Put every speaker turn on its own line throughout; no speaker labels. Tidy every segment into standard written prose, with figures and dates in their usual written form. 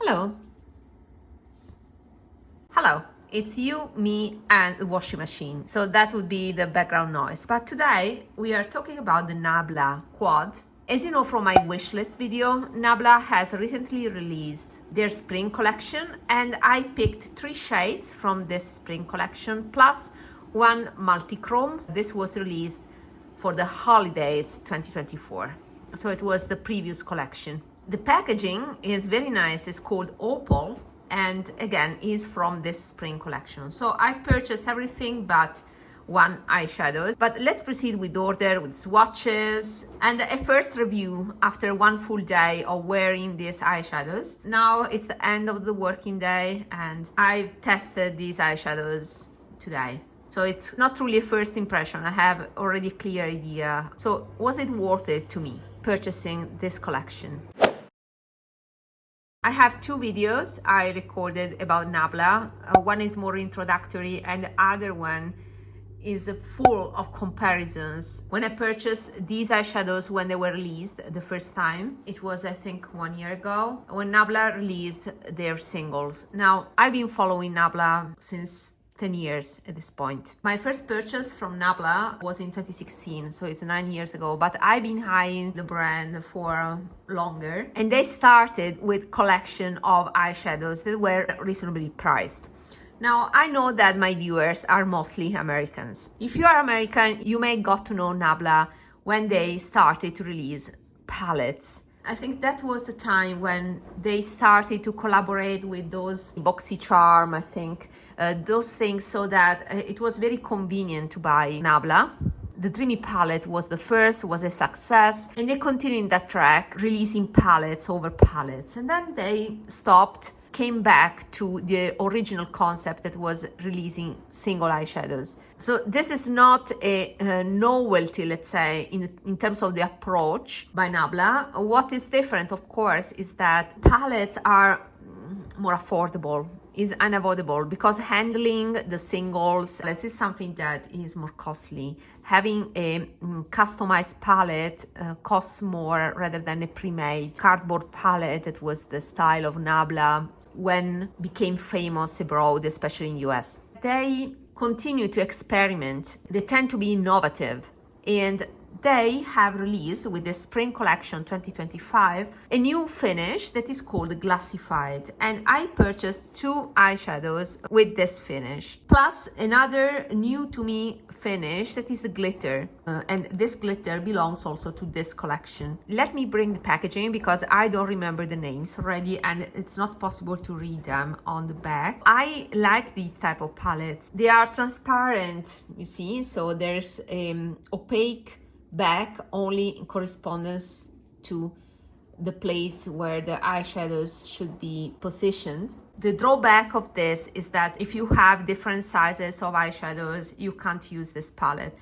Hello. Hello. It's you, me, and the washing machine. So that would be the background noise. But today we are talking about the NABLA quad. As you know from my wishlist video, NABLA has recently released their spring collection, and I picked 3 shades from this spring collection plus one multi-chrome. This was released for the holidays 2024. So it was the previous collection. The packaging is very nice. It's called Opal, and again is from this spring collection. So I purchased everything but one eyeshadows. But let's proceed with order, with swatches, and a first review after one full day of wearing these eyeshadows. Now it's the end of the working day and I've tested these eyeshadows today. So it's not really a first impression. I have already a clear idea. So was it worth it to me purchasing this collection? I have 2 videos I recorded about NABLA. One is more introductory and the other one is full of comparisons. When I purchased these eyeshadows when they were released the first time, it was I think 1 year ago, when NABLA released their singles. Now, I've been following NABLA since 10 years at this point. My first purchase from NABLA was in 2016, so it's 9 years ago, but I've been eyeing the brand for longer. And they started with collection of eyeshadows that were reasonably priced. Now, I know that my viewers are mostly Americans. If you are American, you may got to know NABLA when they started to release palettes. I think that was the time when they started to collaborate with those BoxyCharm, I think, those things, so that it was very convenient to buy NABLA. The Dreamy palette was the first, was a success, and they continued that track, releasing palettes over palettes. And then they stopped, came back to the original concept that was releasing single eyeshadows. So this is not a novelty, let's say, in terms of the approach by NABLA. What is different, of course, is that palettes are more affordable, is unavoidable, because handling the singles, this is something that is more costly. Having a customized palette costs more rather than a pre-made cardboard palette that was the style of NABLA when became famous abroad, especially in US. They continue to experiment. They tend to be innovative, and they have released with the spring collection 2025 a new finish that is called Glassified, and I purchased 2 eyeshadows with this finish, plus another new to me finish that is the glitter, and this glitter belongs also to this collection. Let me bring the packaging because I don't remember the names already and it's not possible to read them on the back. I like these type of palettes. They are transparent, you see, so there's opaque back only in correspondence to the place where the eyeshadows should be positioned. The drawback of this is that if you have different sizes of eyeshadows, you can't use this palette.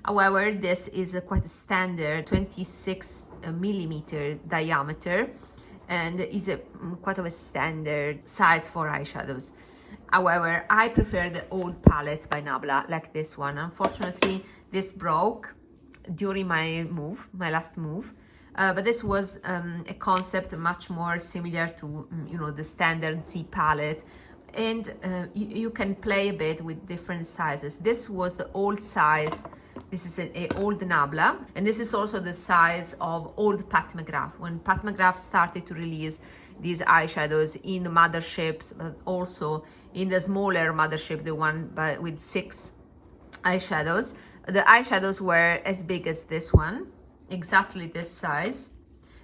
However, this is a quite a standard 26 millimeter diameter and is a quite of a standard size for eyeshadows. However, I prefer the old palettes by NABLA, like this one. Unfortunately, this broke during my last move, but this was a concept much more similar to the standard Z palette, and you can play a bit with different sizes. This was the old size. This is an old NABLA, and this is also the size of old Pat McGrath. When Pat McGrath started to release these eyeshadows in the motherships, but also in the smaller mothership, the one with 6 eyeshadows, the eyeshadows were as big as this one, exactly this size,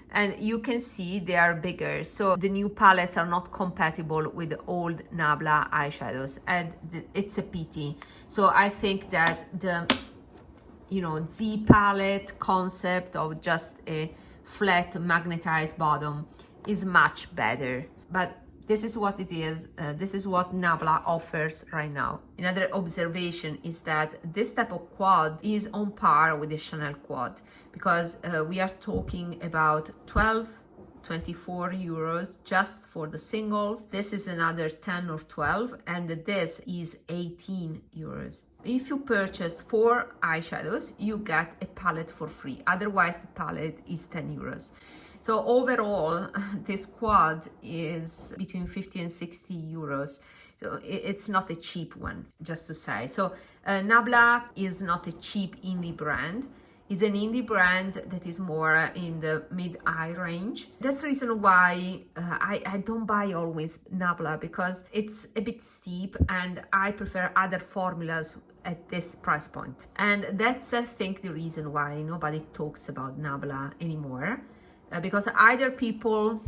and you can see they are bigger. So the new palettes are not compatible with the old NABLA eyeshadows, and it's a pity. So I think that the Z palette concept of just a flat magnetized bottom is much better, but this is what it is. This is what NABLA offers right now. Another observation is that this type of quad is on par with the Chanel quad, because we are talking about 24 euros just for the singles. This is another 10 or 12, and this is 18 euros. If you purchase 4 eyeshadows, you get a palette for free. Otherwise, the palette is 10 euros. So overall, this quad is between 50 and 60 euros. So it's not a cheap one, just to say. So NABLA is not a cheap indie brand. It's an indie brand that is more in the mid-high range. That's the reason why I don't buy always NABLA, because it's a bit steep and I prefer other formulas at this price point. And that's, I think, the reason why nobody talks about NABLA anymore. Because either people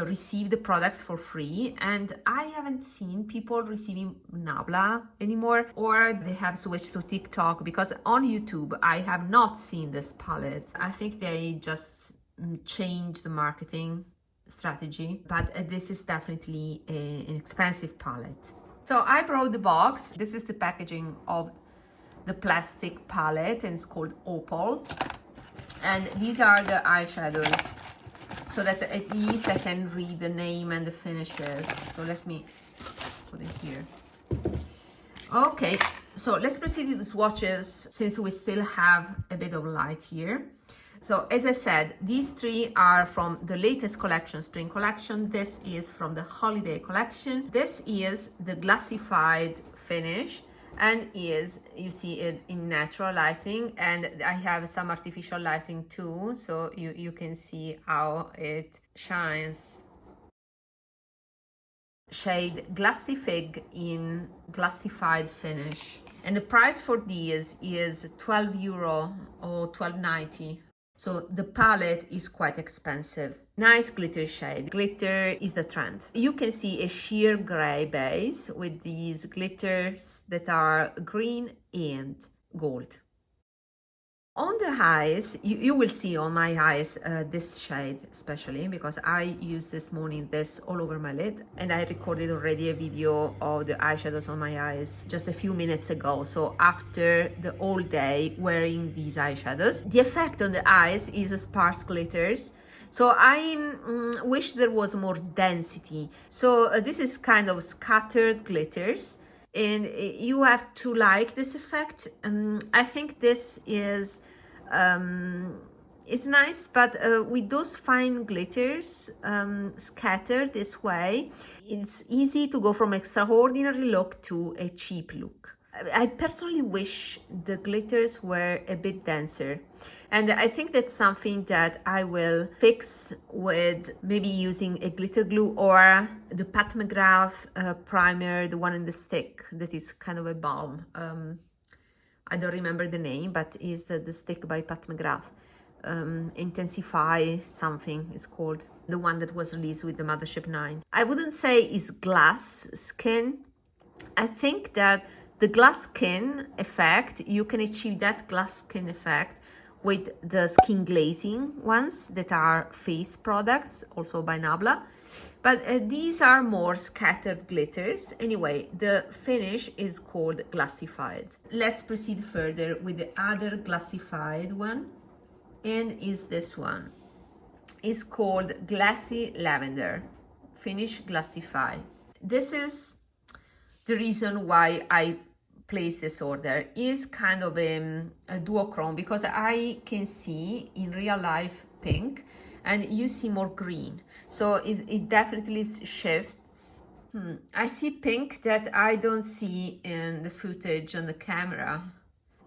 receive the products for free, and I haven't seen people receiving NABLA anymore, or they have switched to TikTok, because on YouTube I have not seen this palette. I think they just changed the marketing strategy, but this is definitely an expensive palette. So I brought the box. This is the packaging of the plastic palette, and it's called Opal. And these are the eyeshadows, so that at least I can read the name and the finishes. So let me put it here. Okay, so let's proceed with the swatches, since we still have a bit of light here. So as I said, these three are from the latest collection, spring collection. This is from the holiday collection. This is the glassified finish, and is, you see it in natural lighting, and I have some artificial lighting too, so you can see how it shines. Shade Glassy Fig in glassified finish, and the price for these is 12 euro or 12.90. So the palette is quite expensive. Nice glitter shade. Glitter is the trend. You can see a sheer gray base with these glitters that are green and gold. On the eyes, you will see on my eyes this shade especially, because I used this morning this all over my lid, and I recorded already a video of the eyeshadows on my eyes just a few minutes ago. So after the whole day wearing these eyeshadows, the effect on the eyes is sparse glitters. So I wish there was more density. So this is kind of scattered glitters, and you have to like this effect. I think this is nice, but with those fine glitters scattered this way, it's easy to go from extraordinary look to a cheap look. I personally wish the glitters were a bit denser, and I think that's something that I will fix with maybe using a glitter glue or the Pat McGrath primer, the one in the stick that is kind of a balm. I don't remember the name, but is the stick by Pat McGrath. Intensify something is called, the one that was released with the Mothership 9. I wouldn't say it's glass skin. I think that the glass skin effect, you can achieve that glass skin effect with the skin glazing ones that are face products, also by NABLA. But these are more scattered glitters. Anyway, the finish is called glassified. Let's proceed further with the other glassified one, and is this one. It's called Glassy Lavender, finish glassified. This is the reason why I place this order. Is kind of a duochrome, because I can see in real life pink and you see more green, so it definitely shifts. I see pink that I don't see in the footage on the camera.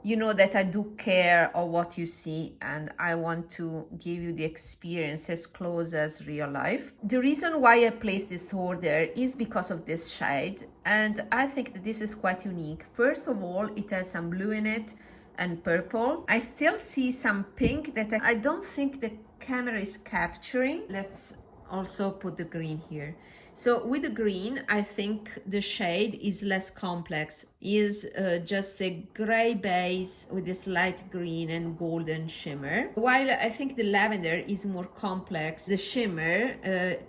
You know that I do care of what you see, and I want to give you the experience as close as real life. The reason why I placed this order is because of this shade, and I think that this is quite unique. First of all, it has some blue in it and purple. I still see some pink that I don't think the camera is capturing. Let's also put the green here. So with the green, I think the shade is less complex, is just a gray base with this light green and golden shimmer. While I think the lavender is more complex, the shimmer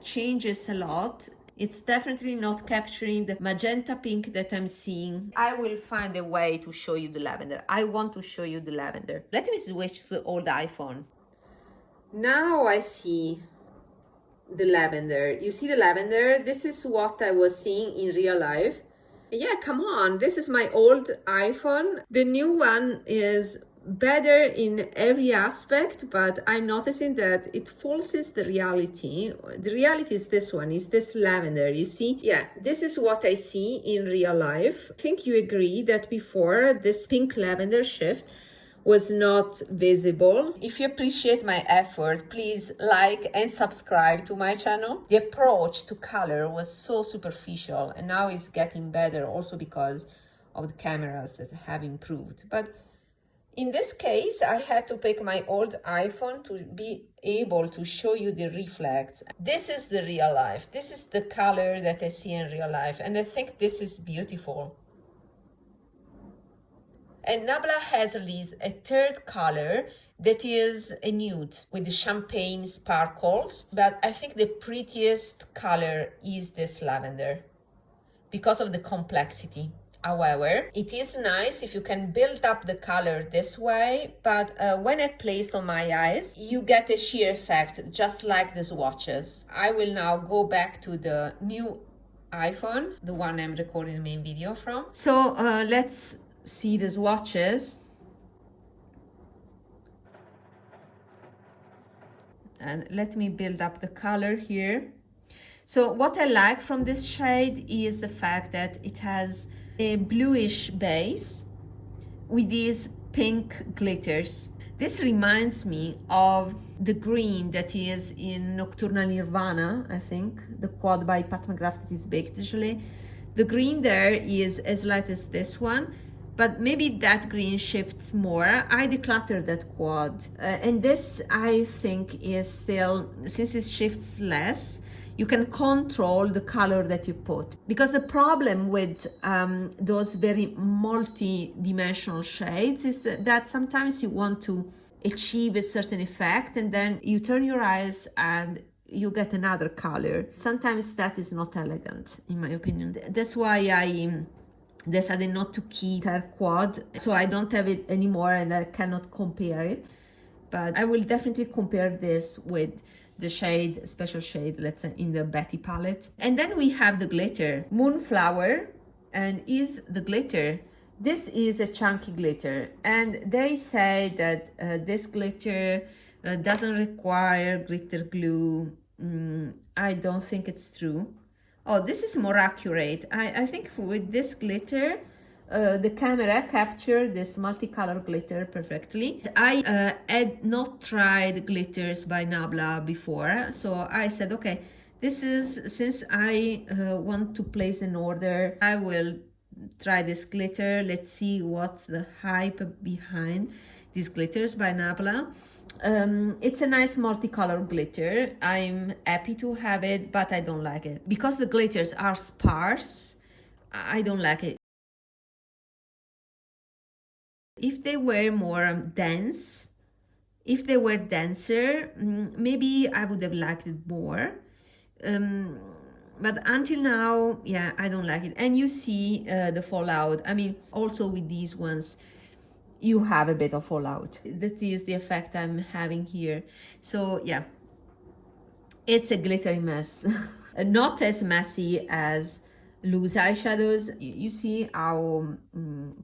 changes a lot. It's definitely not capturing the magenta pink that I'm seeing. I will find a way to show you the lavender. I want to show you the lavender. Let me switch to the old iPhone. Now I see the lavender. You see the lavender? This is what I was seeing in real life. Yeah, come on, this is my old iPhone. The new one is better in every aspect, but I'm noticing that it falses the reality. The reality is this one, is this lavender, you see? Yeah, this is what I see in real life. I think you agree that before this pink lavender shift was not visible. If you appreciate my effort, please like and subscribe to my channel. The approach to color was so superficial, and now it's getting better also because of the cameras that have improved. But in this case, I had to pick my old iPhone to be able to show you the reflex. This is the real life. This is the color that I see in real life, and I think this is beautiful. And NABLA has released a third color that is a nude with the champagne sparkles, but I think the prettiest color is this lavender because of the complexity. However, it is nice if you can build up the color this way, but when I placed on my eyes, you get a sheer effect, just like the swatches. I will now go back to the new iPhone, the one I'm recording the main video from. So let's see the swatches. And let me build up the color here. So what I like from this shade is the fact that it has a bluish base with these pink glitters. This reminds me of the green that is in Nocturnal Nirvana, I think, the quad by Pat McGrath that is baked GELÉE. The green there is as light as this one, but maybe that green shifts more. I decluttered that quad, and this I think is still, since it shifts less, you can control the color that you put. Because the problem with those very multi-dimensional shades is that sometimes you want to achieve a certain effect and then you turn your eyes and you get another color. Sometimes that is not elegant, in my opinion. That's why I decided not to keep her quad, so I don't have it anymore and I cannot compare it. But I will definitely compare this with the shade, special shade, let's say, in the Betty palette. And then we have the glitter, Moonflower, and is the glitter. This is a chunky glitter, and they say that this glitter doesn't require glitter glue. I don't think it's true. Oh, this is more accurate. I think with this glitter, the camera captured this multicolor glitter perfectly. I had not tried glitters by NABLA before, so I said, okay, this is, since I want to place an order, I will try this glitter. Let's see what's the hype behind these glitters by NABLA. It's a nice multicolor glitter. I'm happy to have it, but I don't like it. Because the glitters are sparse, I don't like it. If they were more dense, if they were denser, maybe I would have liked it more. But until now, yeah, I don't like it. And you see the fallout. I mean, also with these ones, you have a bit of fallout. That is the effect I'm having here. So yeah, it's a glittery mess. Not as messy as loose eyeshadows. You see how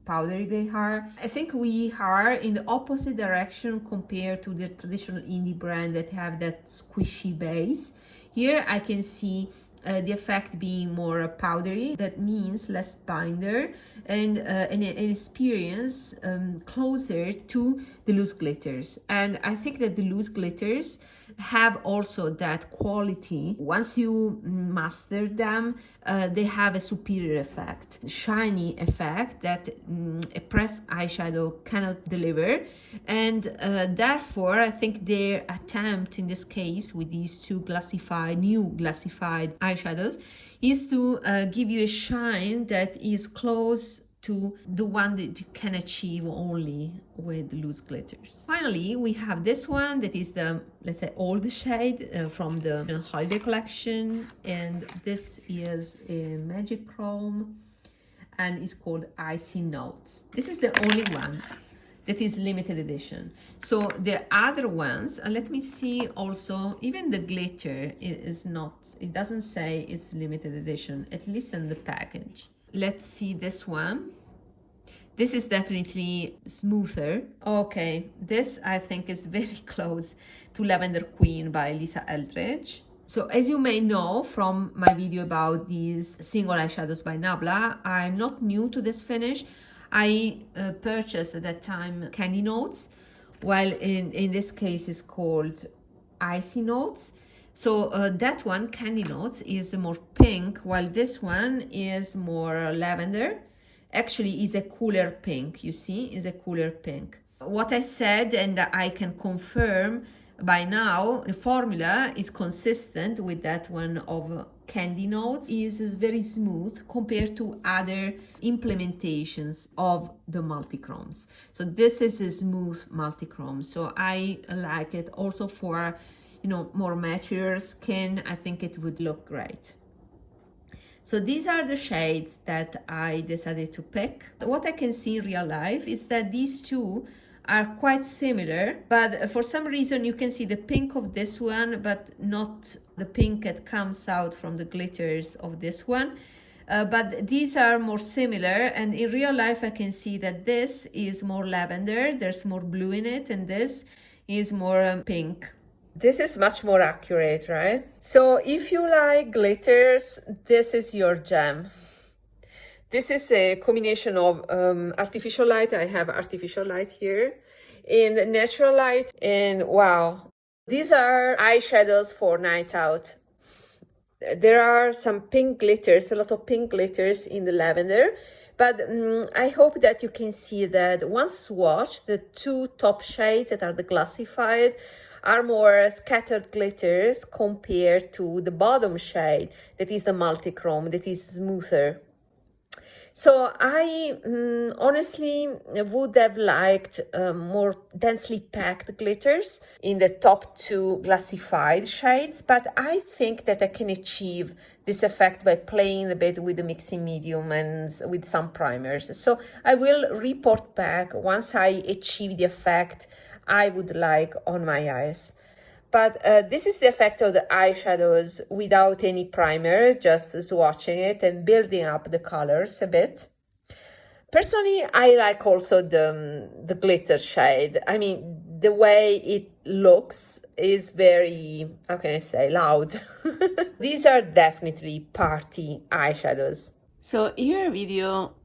powdery they are. I think we are in the opposite direction compared to the traditional indie brand that have that squishy base. Here I can see the effect being more powdery. That means less binder and an experience closer to the loose glitters. And I think that the loose glitters have also that quality. Once you master them, they have a superior effect, shiny effect that a pressed eyeshadow cannot deliver. And therefore, I think their attempt in this case with these two new glassified eyeshadows is to give you a shine that is close to the one that you can achieve only with loose glitters. Finally, we have this one that is the, let's say, old shade from the holiday collection, and this is a magic chrome and it's called Icy Notes. This is the only one that is limited edition. So the other ones, let me see also, even the glitter is not, it doesn't say it's limited edition, at least in the package. Let's see this one. This is definitely smoother. Okay, this I think is very close to Lavender Queen by Lisa Eldridge. So as you may know from my video about these single eyeshadows by NABLA, I'm not new to this finish. I purchased at that time Candy Notes, while in this case it's called Icy Notes. So that one, Candy Notes, is more pink, while this one is more lavender. Actually is a cooler pink, you see, is a cooler pink. What I said, and I can confirm by now, the formula is consistent with that one of Candy Notes, is very smooth compared to other implementations of the multichromes. So this is a smooth multichrome, so I like it also for, you know, more mature skin. I think it would look great. So these are the shades that I decided to pick. What I can see in real life is that these two are quite similar, but for some reason you can see the pink of this one, but not the pink that comes out from the glitters of this one. But these are more similar, and in real life I can see that this is more lavender, there's more blue in it, and this is more pink. This is much more accurate, right? So if you like glitters, this is your gem. This is a combination of artificial light. I have artificial light here and natural light. And wow, these are eyeshadows for night out. There are some pink glitters, a lot of pink glitters in the lavender. But I hope that you can see that one swatch, the two top shades that are the Glassified, are more scattered glitters compared to the bottom shade, that is the multichrome, that is smoother. So I honestly would have liked more densely packed glitters in the top two Glassified shades, but I think that I can achieve this effect by playing a bit with the mixing medium and with some primers. So I will report back once I achieve the effect I would like on my eyes. But this is the effect of the eyeshadows without any primer, just swatching it and building up the colors a bit. Personally, I like also the glitter shade. I mean, the way it looks is very, how can I say, loud. These are definitely party eyeshadows. So here a video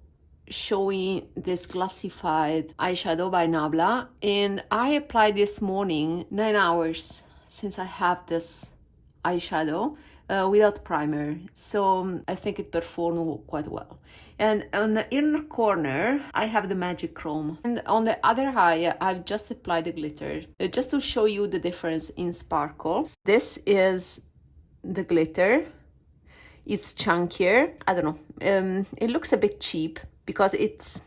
showing this Glassified eyeshadow by NABLA, and I applied this morning 9 hours since I have this eyeshadow without primer, so I think it performed quite well. And on the inner corner I have the Magic Chrome, and on the other eye I've just applied the glitter just to show you the difference in sparkles. This is the glitter, it's chunkier. I don't know, it looks a bit cheap because it's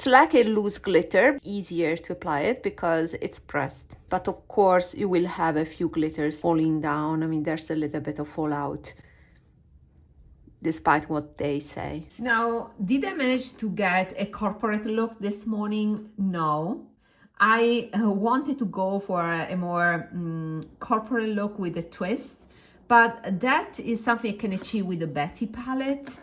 like a loose glitter, easier to apply it because it's pressed. But of course you will have a few glitters falling down. I mean, there's a little bit of fallout despite what they say. Now, did I manage to get a corporate look this morning? No. I wanted to go for a more corporate look with a twist, but that is something I can achieve with the Betty palette.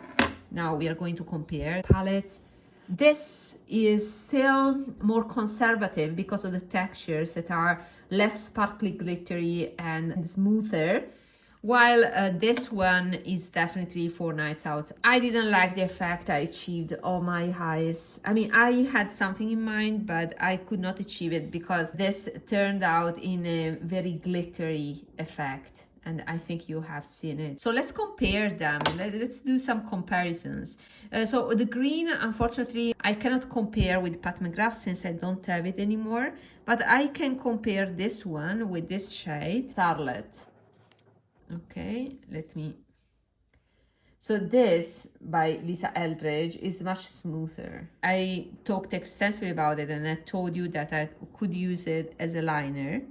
Now we are going to compare palettes. This is still more conservative because of the textures that are less sparkly, glittery and smoother, while this one is definitely for nights out. I didn't like the effect I achieved on my eyes. I mean, I had something in mind, but I could not achieve it because this turned out in a very glittery effect. And I think you have seen it. So let's compare them. Let's do some comparisons. So the green, unfortunately, I cannot compare with Pat McGrath since I don't have it anymore. But I can compare this one with this shade, Starlet. Okay, let me... So this, by Lisa Eldridge, is much smoother. I talked extensively about it and I told you that I could use it as a liner.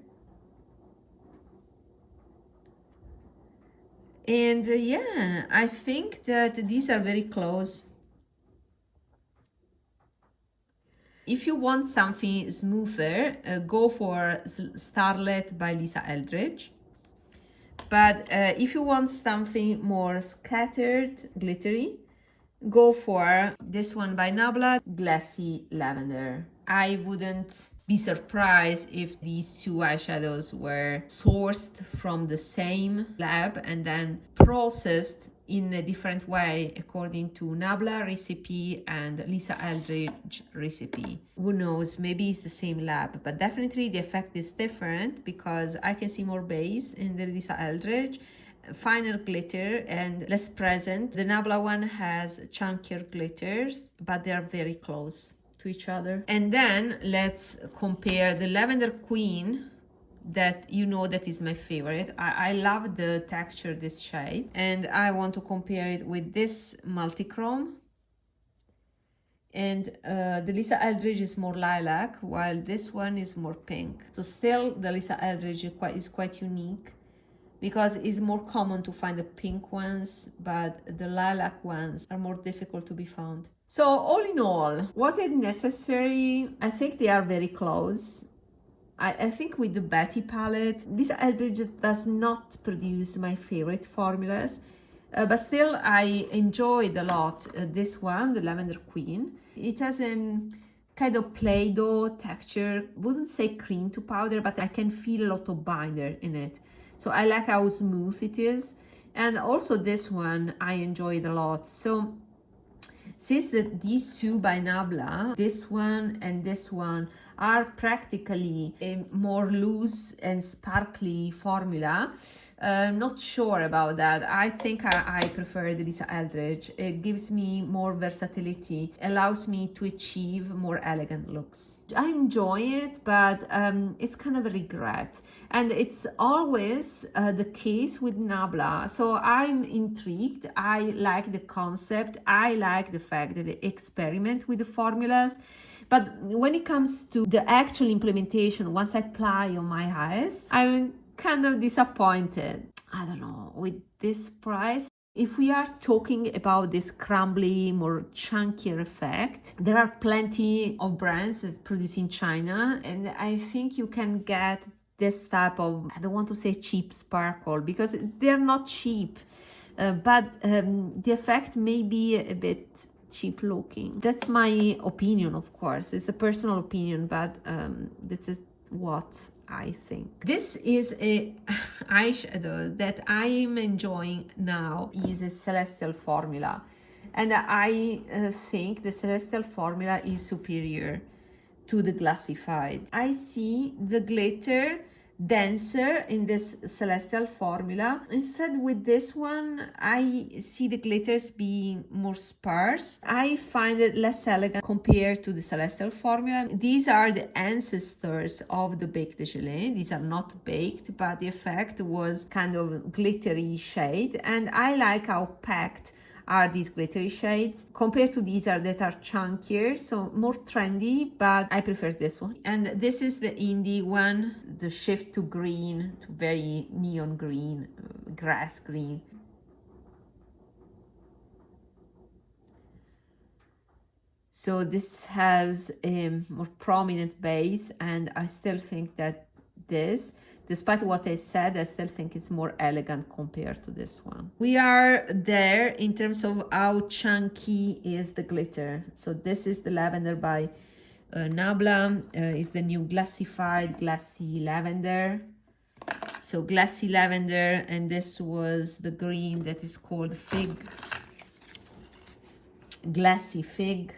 And yeah, I think that these are very close. If you want something smoother, go for Starlet by Lisa Eldridge. But if you want something more scattered, glittery, go for this one by NABLA, Glassy Lavender. I wouldn't be surprised if these two eyeshadows were sourced from the same lab and then processed in a different way according to NABLA recipe and Lisa Eldridge recipe. Who knows, maybe it's the same lab, but definitely the effect is different because I can see more base in the Lisa Eldridge, finer glitter and less present. The NABLA one has chunkier glitters, but they are very close to each other. And then let's compare the Lavender Queen, that you know that is my favorite. I love the texture this shade, and I want to compare it with this multichrome. And the Lisa Eldridge is more lilac, while this one is more pink. So still the Lisa Eldridge is quite unique because it's more common to find the pink ones, but the lilac ones are more difficult to be found. So all in all, was it necessary? I think they are very close. I think with the Betty palette, Lisa Eldridge does not produce my favorite formulas, but still I enjoyed a lot this one, the Lavender Queen. It has a kind of Play-Doh texture, wouldn't say cream to powder, but I can feel a lot of binder in it. So I like how smooth it is. And also this one I enjoyed a lot. So since these two by NABLA, this one and this one, are practically a more loose and sparkly formula, I'm not sure about that. I think I prefer the Lisa Eldridge. It gives me more versatility, allows me to achieve more elegant looks. I enjoy it, but it's kind of a regret. And it's always the case with NABLA. So I'm intrigued. I like the concept. I like the fact that they experiment with the formulas. But when it comes to the actual implementation, once I apply on my eyes, I'm kind of disappointed. I don't know, with this price. If we are talking about this crumbly, more chunkier effect, there are plenty of brands that produce in China, and I think you can get this type of, I don't want to say cheap sparkle, because they're not cheap, but the effect may be a bit cheap looking. That's my opinion, of course. It's a personal opinion, but this is what I think. This is a eyeshadow that I am enjoying now, is a Celestial formula, and I think the Celestial formula is superior to the Glassified. I see the glitter denser in this Celestial formula. Instead with this one, I see the glitters being more sparse. I find it less elegant compared to the Celestial formula. These are the ancestors of the Baked Gelée. These are not baked, but the effect was kind of glittery shade, and I like how packed are these glittery shades compared to these that are chunkier, so more trendy, but I prefer this one. And this is the indie one, the shift to green, to very neon green, grass green. So this has a more prominent base, and I still think that this, despite what I said, I still think it's more elegant compared to this one. We are there in terms of how chunky is the glitter. So this is the Lavender by NABLA, is the new Glassified Glassy Lavender. So Glassy Lavender, and this was the green that is called Fig, Glassy Fig.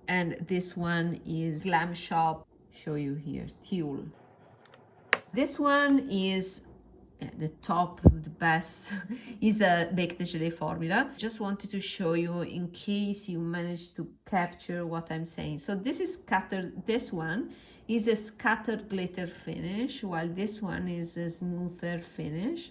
And this one is Glam Shop, show you here, Tulle. This one is the top, the best, is the Baked Gelée formula. Just wanted to show you in case you managed to capture what I'm saying. So this is scattered, this one is a scattered glitter finish, while this one is a smoother finish.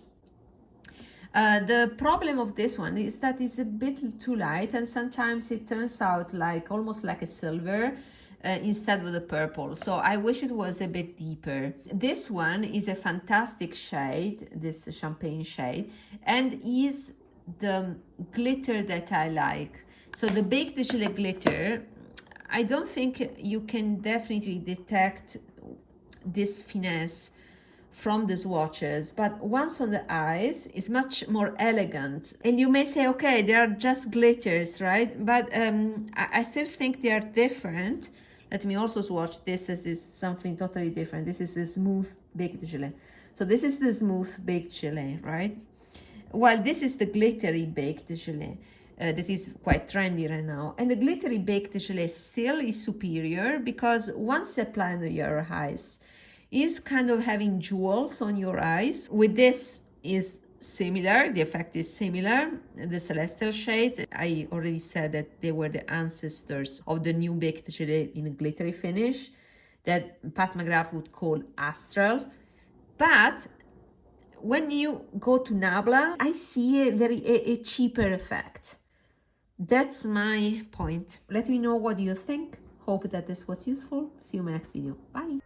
The problem of this one is that it's a bit too light, and sometimes it turns out like almost like a silver instead of the purple. So I wish it was a bit deeper. This one is a fantastic shade, this champagne shade, and is the glitter that I like. So the Baked Gelée glitter, I don't think you can definitely detect this finesse from the swatches, but once on the eyes is much more elegant. And you may say, okay, they are just glitters, right? But I still think they are different. Let me also swatch this. This is something totally different. This is a smooth baked gelée. So this is the smooth baked gelée, right? While this is the glittery baked gelée. That is quite trendy right now. And the glittery baked gelée still is superior because once applied on your eyes, is kind of having jewels on your eyes. With this is similar, the effect is similar. The celestial shades, I already said that they were the ancestors of the new baked gelée in a glittery finish that Pat McGrath would call astral. But when you go to NABLA, I see a cheaper effect. That's my point. Let me know what you think. Hope that this was useful. See you in my next video. Bye.